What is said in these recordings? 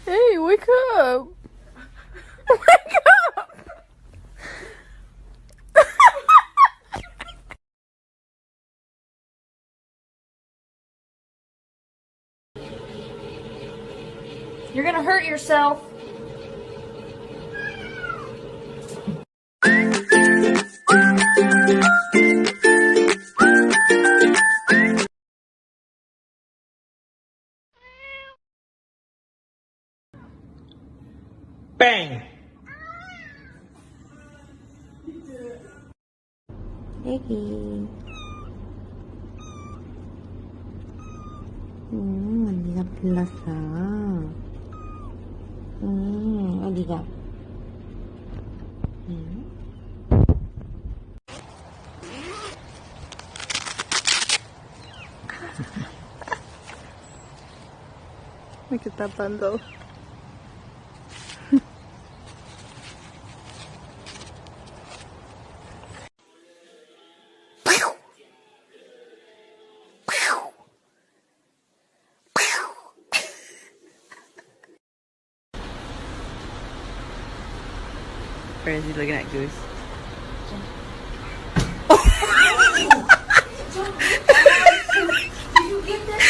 Hey, wake up! Wake up! You're gonna hurt yourself. Bang! 애기. 언니가 불렀어. 어디가? Look at that bundle. Where is he looking at Goose? Did you get that?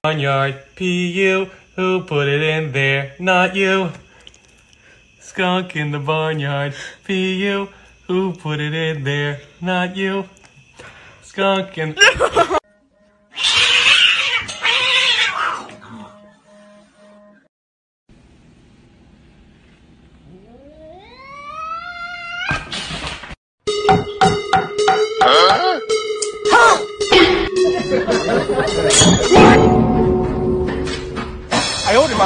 Barnyard, P.U. Who put it in there? Not you. Skunk in the barnyard, P.U. Who put it in there? Not you. Skunk in. I owed him